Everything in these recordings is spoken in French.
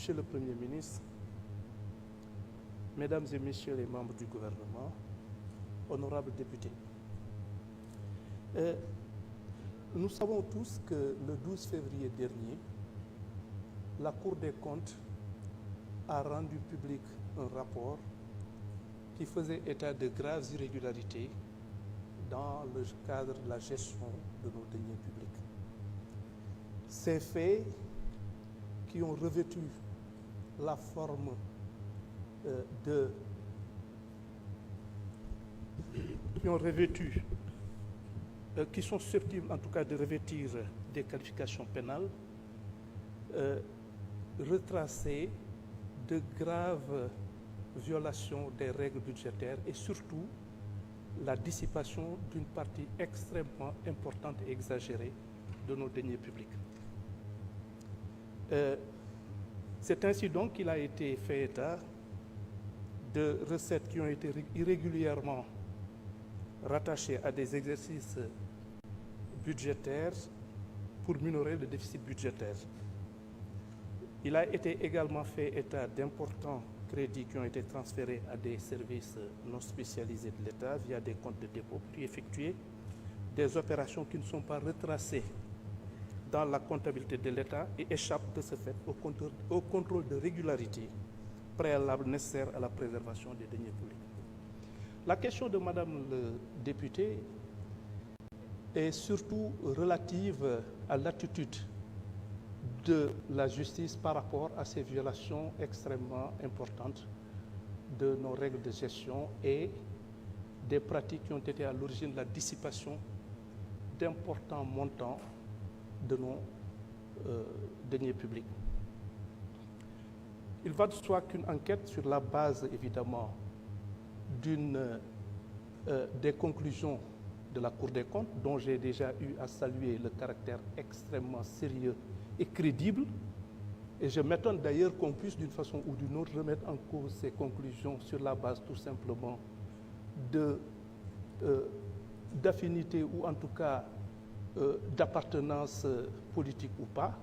Monsieur le Premier ministre, Mesdames et Messieurs les membres du gouvernement, honorables députés, nous savons tous que le 12 février dernier, la Cour des comptes a rendu public un rapport qui faisait état de graves irrégularités dans le cadre de la gestion de nos deniers publics. Ces faits qui ont revêtu la forme qui sont susceptibles en tout cas de revêtir des qualifications pénales, retracer de graves violations des règles budgétaires et surtout la dissipation d'une partie extrêmement importante et exagérée de nos deniers publics. C'est ainsi donc qu'il a été fait état de recettes qui ont été irrégulièrement rattachées à des exercices budgétaires pour minorer le déficit budgétaire. Il a été également fait état d'importants crédits qui ont été transférés à des services non spécialisés de l'État via des comptes de dépôt pour y effectuer des opérations qui ne sont pas retracées dans la comptabilité de l'État et échappent de ce fait au contrôle de régularité préalable nécessaire à la préservation des deniers publics. La question de Madame le député est surtout relative à l'attitude de la justice par rapport à ces violations extrêmement importantes de nos règles de gestion et des pratiques qui ont été à l'origine de la dissipation d'importants montants de nos deniers publics. Il va de soi qu'une enquête sur la base, évidemment, des conclusions de la Cour des comptes, dont j'ai déjà eu à saluer le caractère extrêmement sérieux et crédible, et je m'étonne d'ailleurs qu'on puisse d'une façon ou d'une autre remettre en cause ces conclusions sur la base tout simplement d'affinité ou en tout cas d'appartenance politique ou pas,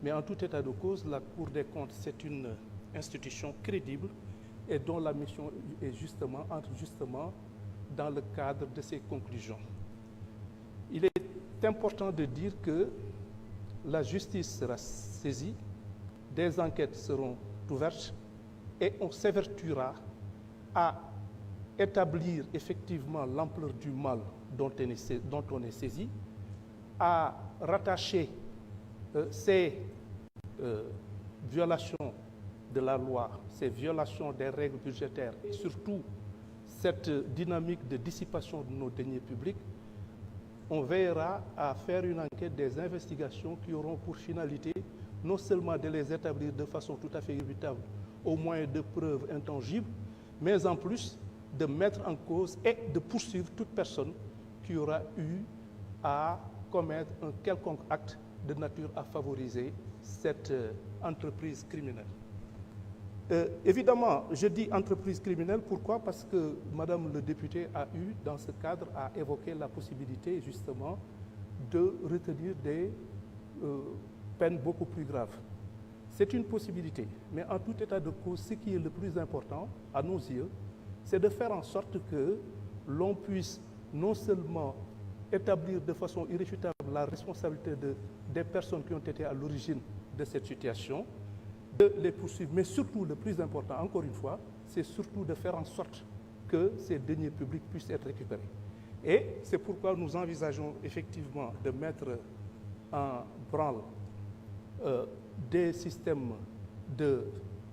mais en tout état de cause, la Cour des comptes, c'est une institution crédible et dont la mission entre justement dans le cadre de ces conclusions. Il est important de dire que la justice sera saisie, des enquêtes seront ouvertes et on s'évertuera à établir effectivement l'ampleur du mal dont on est saisi, à rattacher ces violations de la loi, ces violations des règles budgétaires et surtout cette dynamique de dissipation de nos deniers publics. On veillera à faire une enquête, des investigations qui auront pour finalité non seulement de les établir de façon tout à fait inévitable au moyen de preuves intangibles, mais en plus de mettre en cause et de poursuivre toute personne qui aura eu à commettre un quelconque acte de nature à favoriser cette entreprise criminelle. Évidemment, je dis entreprise criminelle, pourquoi? Parce que Madame le député a eu, dans ce cadre, à évoquer la possibilité, justement, de retenir des peines beaucoup plus graves. C'est une possibilité, mais en tout état de cause, ce qui est le plus important, à nos yeux, c'est de faire en sorte que l'on puisse non seulement établir de façon irréfutable la responsabilité des personnes qui ont été à l'origine de cette situation, de les poursuivre, mais surtout, le plus important, encore une fois, c'est surtout de faire en sorte que ces deniers publics puissent être récupérés. Et c'est pourquoi nous envisageons effectivement de mettre en branle des systèmes de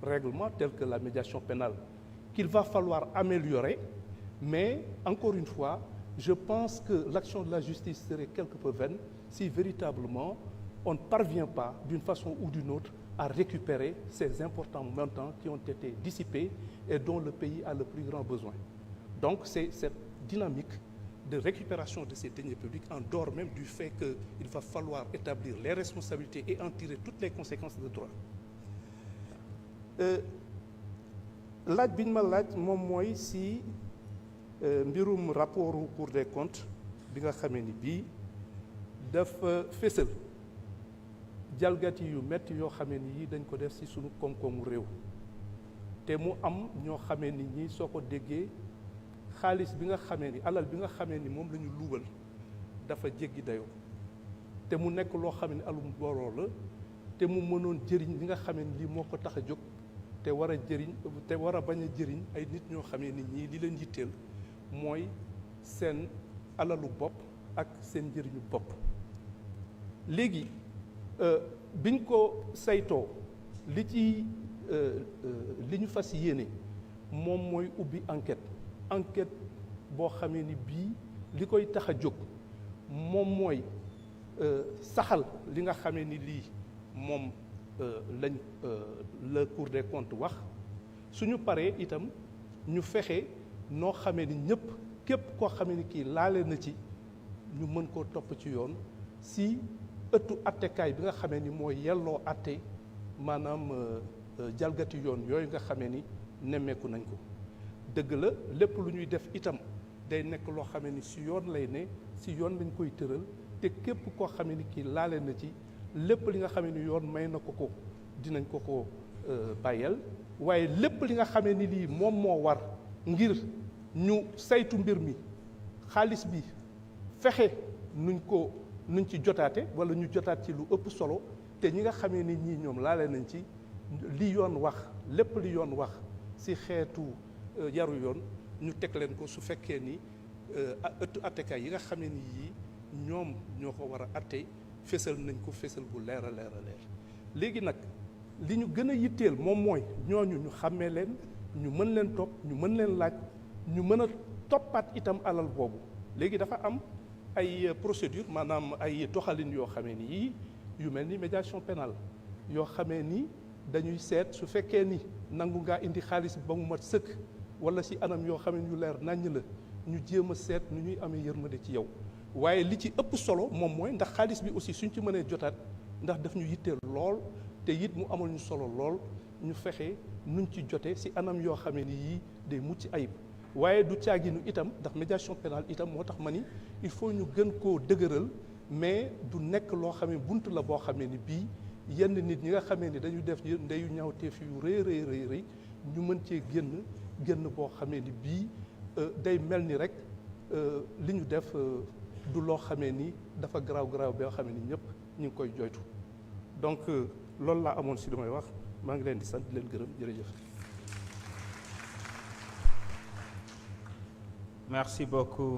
règlement tels que la médiation pénale qu'il va falloir améliorer, mais encore une fois, je pense que l'action de la justice serait quelque peu vaine si véritablement on ne parvient pas d'une façon ou d'une autre à récupérer ces importants montants qui ont été dissipés et dont le pays a le plus grand besoin. Donc c'est cette dynamique de récupération de ces deniers publics en dehors même du fait qu'il va falloir établir les responsabilités et en tirer toutes les conséquences de droit. laaj bi ñu ma laaj moom mooy si mbirum rapport Cour des comptes bi nga xamee ni bii dafa fésal jalgati yu metti yoo xamee ni yi dañ ko def ci sunu koom-koomu réew te mu am ñoo xamee ni ñi soo ko déggee xaalis bi nga xamee ni alal bi nga xamee ni moom la ñu luubal dafa jéggi dayoo te mu nekk loo xam ne alum booloo la te mu mënoon jëriñ li nga xamee ni lii moo ko tax a jóg te war a jëriñ te war a bañ a jëriñ ay nit ñoo xamee ni ñii li leen yitteel mooy seen alalu bopp ak seen njëriñu bopp. léegi biñ ko saytoo li ñu fas yéene moom mooy ubbi enquête boo xamee ni bii li koy tax a jóg moom mooy saxal li nga xamee ni lii moom lañ la Cour des comptes wax suñu paree itam ñu fexe noo xamee ni ñëpp képp koo xamee ni kii laale na ci ñu mën koo topp ci yoon si ëttu attekaay bi nga xamee ni mooy yelloo atte maanaam jalgati yoon yooyu nga xamee ni nemmeeku nañ ko. dëgg la lépp lu ñuy def itam day nekk loo xamee ni si yoon lay ne si yoon lañ koy tëral te képp koo xamee ni kii laale na ci lépp li nga xamee ni yoon may na ko dinañ ko bàyyeel waaye lépp li nga xamee ni lii moom moo war ngir ñu saytu mbir mi xaalis bi fexe nuñ ci jotaate wala ñu jotaat ci lu ëpp solo te ñi nga xamee ni ñii ñoom laale nañ ci li yoon wax lépp li yoon wax si xeetu yaru yoon ñu teg leen ko su fekkee ni ëttu attekaay yi nga xamee ni yii ñoom ñoo ko war a atte fésal nañ ko fésal bu leer a leer léegi nag li ñu gën a yitteel moom mooy ñooñu ñu xàmmee leen ñu mën leen topp ñu mën leen laaj ñu mën a toppaat itam alal boobu. léegi dafa am ay procédure maanaam ay doxalin yoo xamee ni yii yu mel ni médiation pénale yoo xamee ni dañuy seet su fekkee ni nangu ngaa indi xaalis ba mu mat sëkk wala si anam yoo xam ne yu leer naññ la ñu jéem a seet nu ñuy amee yërmande ci yow waaye li ci ëpp solo moom mooy ndax xaalis bi aussi suñ ci mënee jotaat ndax daf ñu yitteel lool te it mu amal ñu solo lool ñu fexe nuñ ci jote si anam yoo xamee ni yii day mucc ayib waaye du caaginu itam ndax médiation pénale itam moo tax ma ni il faut ñu gën koo dëgëral mais du nekk loo xam ne bunt la boo xamee ni bii yenn nit ñi nga xamee ni dañu def ndeyu ñaawteef yu rëy ñu mën cee génn boo xamee ni bii day mel ni rek li ñu def du loo xamee ni dafa garaaw boo xamee ni ñëpp ñu ngi koy joytu donc loolu laa amoon si li may wax maa ngi leen di sant di leen gërëm jërëjëf. Merci beaucoup.